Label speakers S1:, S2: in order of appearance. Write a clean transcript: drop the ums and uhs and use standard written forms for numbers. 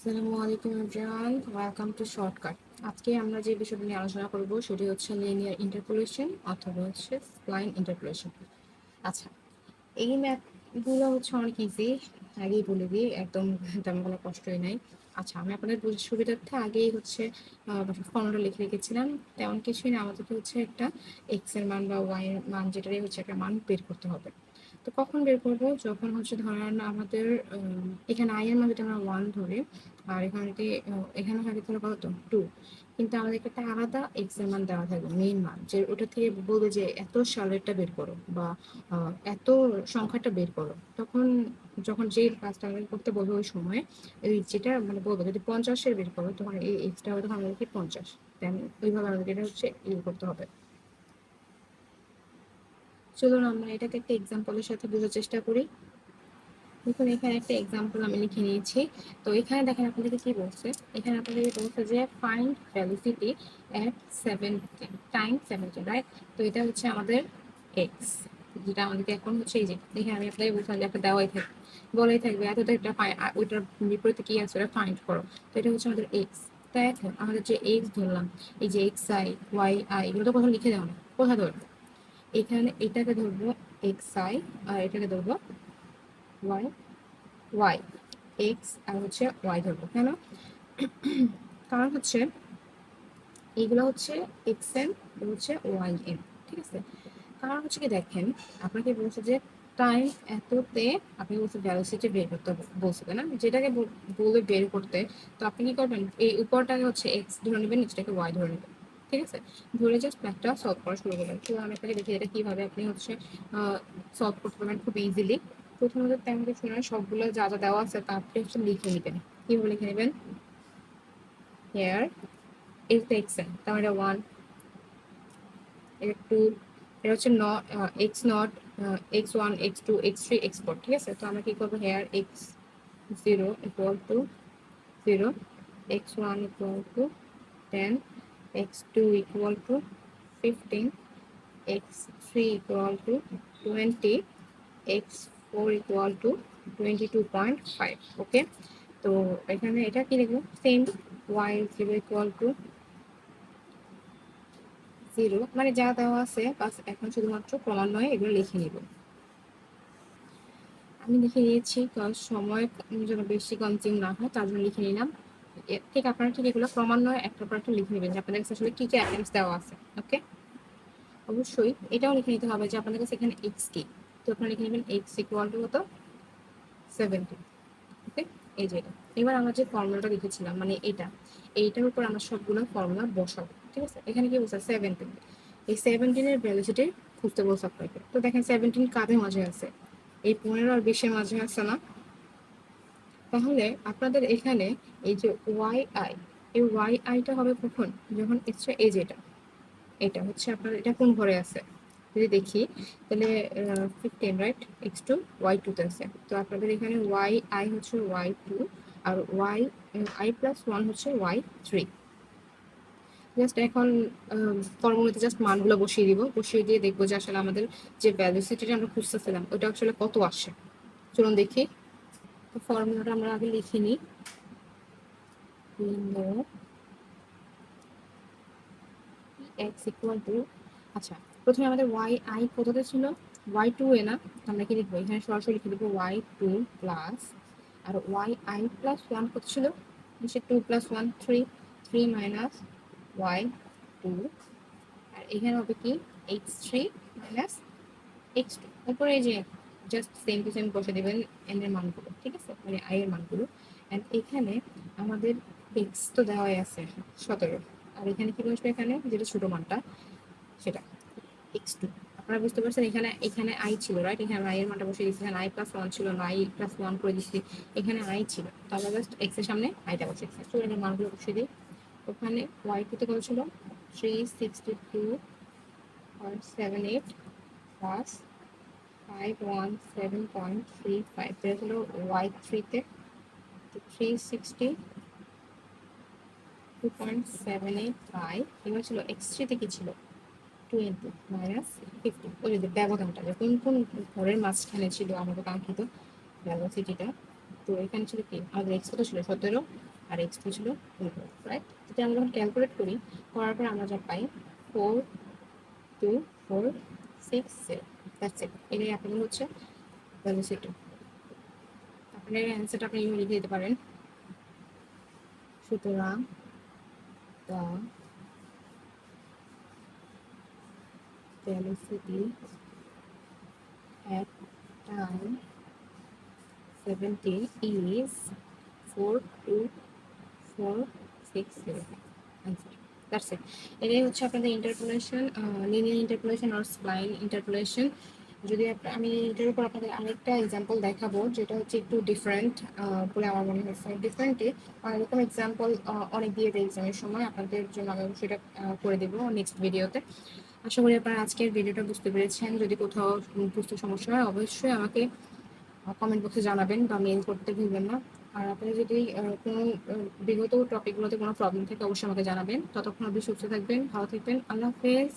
S1: আসসালামু আলাইকুম everyone, welcome to shortcut. আজকে আমরা যে বিষয়টা নিয়ে আলোচনা করব সেটি হচ্ছে লিনিয়ার ইন্টারপোলেশন অথবা হচ্ছে স্প্লাইন ইন্টারপোলেশন। আচ্ছা, এই ম্যাথগুলো হচ্ছে অনেক ইজি, আগেই বলে দিই, একদম তেমন কোনো কষ্টই নাই। আচ্ছা, আমি আপনাদের বোঝার সুবিধার্থে আগেই হচ্ছে ফর্মুলা লিখে রেখেছিলাম। তেমন কিছুই না, আমাদেরকে হচ্ছে একটা এক্স এর মান বা ওয়াই এর মান, যেটারই হচ্ছে একটা মান বের করতে হবে। তো কখন বের করবো? যখন হচ্ছে ধরেন আমাদের এখানে আই এর মান যদি আমরা 1 ধরি, আর এখানে যদি এখানে থাকে তাহলে কত 2, কিন্তু আমাদেরকে একটা আলাদা এক্স এর মান দেওয়া থাকবে, মেইন মান, যে ওটা থেকে বলবে যে এত সালেরটা বের করো বা এত সংখ্যাটা বের করো। তখন যখন যে কাজটা আমাদের করতে বলবে ওই সময় এই যেটা মানে বলবো, যদি 50-এর বের করো তখন এই এক্সটা হবে তখন আমাদেরকে 50, দেন ওইভাবে আমাদের এটা হচ্ছে করতে হবে। চলুন আমরা এটাকে একটা এক্সাম্পলের সাথে বোঝার চেষ্টা করি। দেখুন, এখানে একটা এক্সাম্পল আমি লিখে নিয়েছি। তো এখানে দেখেন আপনাদেরকে কি বলছে, এখানে আপনাদেরকে বলছে যে ফাইন্ড ভ্যালিডিটি এট 17 টাইম 17, রাইট? তো এটা হচ্ছে আমাদের এক্স, যেটা আমাদেরকে এখন হচ্ছে এই যে দেখে আমি আপনাকে বলছিলাম যে একটা দেওয়াই থাকবে, বলাই থাকবে এত তো একটা ওইটার বিপরীতে কি আছে ওটা ফাইন্ড করো। তো এটা হচ্ছে আমাদের এক্স। তাই এখন আমাদের যে এক্স ধরলাম, এই যে এক্স আই ওয়াই আই, এগুলো তো কোথাও লিখে দেওয়া না, কোথায় ধরবো? এখানে এটাকে ধরবো এক্স আই, আর এটাকে ধরবো ওয়াই ওয়াই, এক্স আর হচ্ছে ওয়াই ধরবো কেন? কারণ হচ্ছে এইগুলো হচ্ছে এক্স এন, হচ্ছে ওয়াই এন, ঠিক আছে? কারণ হচ্ছে কি, দেখেন আপনাকে বলছে যে টাইম এততে আপনি বলছে ভ্যালোসিটি বের করতে বলছে, তাই না? যেটাকে বলবে বের করতে, তো আপনি কি করবেন, এই উপরটাকে হচ্ছে এক্স ধরে নেবেন, নিচটাকে ওয়াই ধরে নেবেন, ঠিক আছে? ধরে জাস্ট ম্যাথটা সলভ করা শুরু করবেন। তো আমি আপনাকে দেখি এটা কিভাবে আপনি হচ্ছে সলভ করতে পারবেন খুব ইজিলি। প্রথমত তেমন কিছু নয়, সবগুলো যা যা দেওয়া আছে তা আপনি হচ্ছে লিখে নেবেন। কিভাবে লিখে নেবেন? হেয়ার is the xn, তার মানে 1, এটা 2, এটা হচ্ছে x not, x1 x2 x3 x4, ঠিক আছে? তো আমরা কি করবো, hair x0 equal to 0, x1 equal to 10, x2 equal to 15, x3 equal to 20, x4 equal to 22.5, ওকে? তো এখানে এটা কি লিখবো, সেম y0 equal to 0, মানে যা দেওয়া আছে বাস এখন শুধুমাত্র ক্রমান্বয়ে এগুলো লিখে নিব। আমি লিখে নিয়েছি, কারণ সময় যেন বেশি কনজিউম না হয় তার জন্য লিখে নিলাম। ঠিক আপনারা ঠিক এগুলো ক্রমান্বয়ে একটার পর একটা লিখে নেবেন যে আপনাদের কাছে আসলে কি কি আইটেমস দেওয়া আছে, ওকে? অবশ্যই এটাও লিখে নিতে হবে যে আপনাদের কাছে এখানে এক্স কি। তো আপনারা লিখে নেবেন এক্স ইকুয়াল টু কত, 70, ওকে? এই যে এটা। এবার আমরা যে ফর্মুলাটা লিখেছিলাম মানে এইটার উপর আমরা সবগুলো ফর্মুলা বসাবো, ঠিক আছে? এখানে কি বলছে 17, এই 17-এর ভ্যালুসিটি খুঁজতে বলছে আপনাকে। তো দেখেন 17 কাদের মাঝে আছে, এই 15 আর 20-এর মাঝে আছে না? তাহলে আপনাদের এখানে এই যে ওয়াই আই, এই ওয়াই আইটা হবে কখন, যখন এক্সট্রা এই যেটা এটা হচ্ছে আপনার এটা কোন ঘরে আছে যদি দেখি, তাহলে 15, রাইট? x2 y2 তে আছে। তো আপনাদের এখানে ওয়াই আই হচ্ছে y2, R y i plus 1 হচ্ছে y3। জাস্ট এখন ফর্মুলাতে জাস্ট মানগুলো বসিয়ে দিব, বসিয়ে দিয়ে দেখবো যে আসলে আমাদের যে ভ্যালুসিটিটা আমরা খুঁজতেছিলাম ওটা আসলে কত আসে। চলুন দেখি। তো ফর্মুলাটা আমরা আগে লিখে নিই। x ইকুয়াল টু, আচ্ছা প্রথমে আমাদের ওয়াই আই কততে ছিল, y2 এ না? আমরা কি লিখবো, এখানে সরাসরি লিখে দেবো y2 প্লাস, আর ওয়াই আই প্লাস 1 কত ছিল, নিচে 2 প্লাস 1 3, 3 মাইনাস y2, আর এখানে হবে কি x3 মাইনাস x2, উপরে এই যে জাস্ট সেম টু সেম বসে দেবেন n এর মানগুলো, ঠিক আছে? মানে i এর মানগুলো। এন্ড এখানে আমাদের x তো দেওয়াই আছে 17, আর এখানে কি বসবে, এখানে যেটা ছোট মানটা সেটা x2। আপনারা বুঝতে পারছেন, এখানে এখানে i ছিল, রাইট? এখানে i এর মানটা বসিয়ে দিচ্ছি, এখানে i প্লাস 1 ছিল না, i প্লাস 1 করে দিচ্ছি, এখানে i ছিল, তো আমরা জাস্ট x এর সামনে iটা বসিয়ে দিচ্ছি। চলুন এর মানগুলো বসিয়ে দিই। ওখানে y2 তে কত ছিল, 362.78 প্লাস 517.35, এটা হলো y3 তে 362.75। এবার ছিল x3 তে কি ছিল, 20 মাইনাস 50, ওই যে ব্যবধানটা যে কোন কোন ঘরের মাঝখানে ছিল আমাদের কাঙ্ক্ষিত ভ্যালোসিটিটা। তো এখানে ছিল কি আমাদের x কত ছিল, 17, আর x2 ছিল 15, রাইট? যদি আমরা যখন ক্যালকুলেট করি, করার পর আমরা যা পাই 4 2 4 6 0, দ্যাটস ইট। এটাই আপনাদের হচ্ছে ভেলোসিটি। আপনার অ্যান্সারটা আপনি লিখে দিতে পারেন। সুতরাং the velocity at time 17 is 42460 answer. That's it. এটাই হচ্ছে আপনাদের ইন্টারপোলেশন, লিনিয়ার ইন্টারপোলেশন আর স্প্লাইন ইন্টারপোলেশন। যদি আমি এটার উপর আপনাদের আরেকটা এক্সাম্পল দেখাবো যেটা হচ্ছে একটু ডিফারেন্ট বলে আমার মনে হয়েছে। ডিফারেন্টে এরকম এক্সাম্পল অনেক দিয়ে দেয় এক্সামের সময়, আপনাদের জন্য আমি সেটা করে দেবো নেক্সট ভিডিওতে। আশা করি আপনারা আজকের ভিডিওটা বুঝতে পেরেছেন। যদি কোথাও বুঝতে সমস্যা হয় অবশ্যই আমাকে কমেন্ট বক্সে জানাবেন বা মেইল করতে ভুলবেন না। আর আপনারা যদি কোনো বিগত টপিকগুলোতে কোনো প্রবলেম থাকে অবশ্যই আমাকে জানাবেন। ততক্ষণ আপনি সুস্থ থাকবেন, ভালো থাকবেন। আল্লাহ হাফেজ।